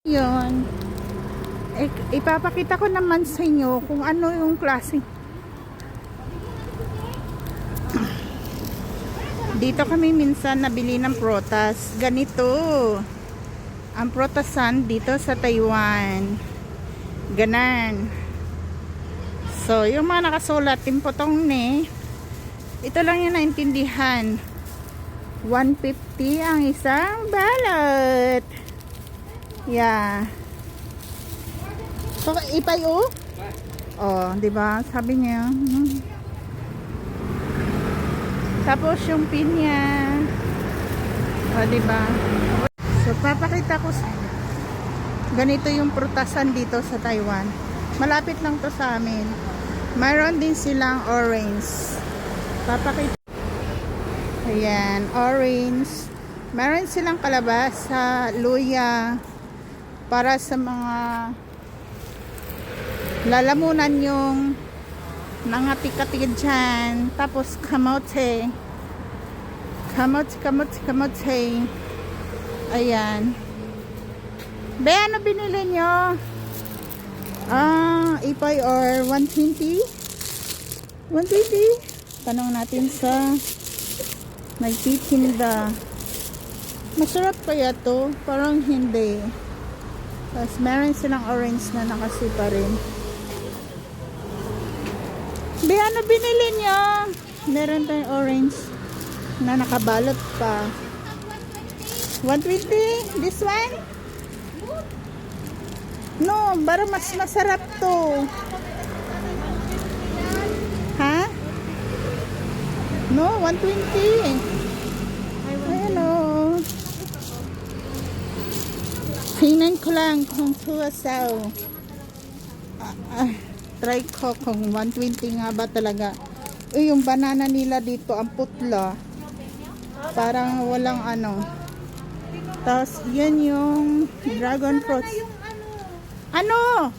Yun. Ipapakita ko naman sa inyo kung ano yung klase. Dito kami minsan nabili ng prutas. Ganito ang prutasan dito sa Taiwan. Ganan. So, yung mga nakasulat, timpotong ne, ito lang yung naintindihan. 150 ang isang balot. Yeah. So, ipay o? Oh, di ba? Sabi niya. Tapos yung pinya. O, diba? So, papakita ko sa inyo. Ganito yung prutasan dito sa Taiwan. Malapit lang to sa amin. Mayroon din silang orange. Papakita. Ayan, orange. Mayroon silang kalabasa, luya. Para sa mga lalamunan yung nangatik-katik dyan. Tapos kamote. Kamote. Ayan. Be, ano binili nyo? Ipay or 120? 120? Tanong natin sa nagtitinda. Masarap kaya to? Parang hindi. Tapos meron silang orange na nakasipa rin. Be, ano binili nyo? Meron tayong orange na nakabalot pa. 120? This one? No, para mas masarap to. Ha? No, 120. Hello. Tingnan ko lang kung tuwasaw. Try ko kung 120 nga ba talaga. Yung banana nila dito ang putla. Parang walang ano. Tapos yan yung dragon fruits. Ano?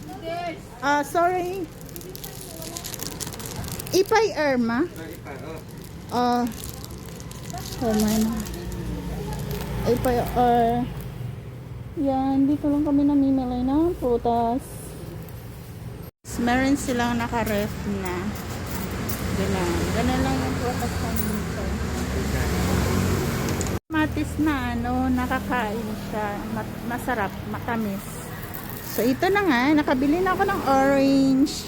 Sorry. Ipay Irma? Oh man. Ipay yan, dito lang kami namimili ng prutas. Meron silang naka-ref na. Ganun lang yung prutas dito. Matis na ano, nakakain siya. Masarap, matamis. So ito na nga, nakabili na ako ng orange.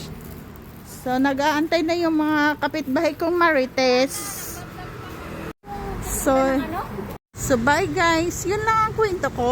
So nag-aantay na yung mga kapitbahay kong marites. So bye guys, yun lang ang kwento ko.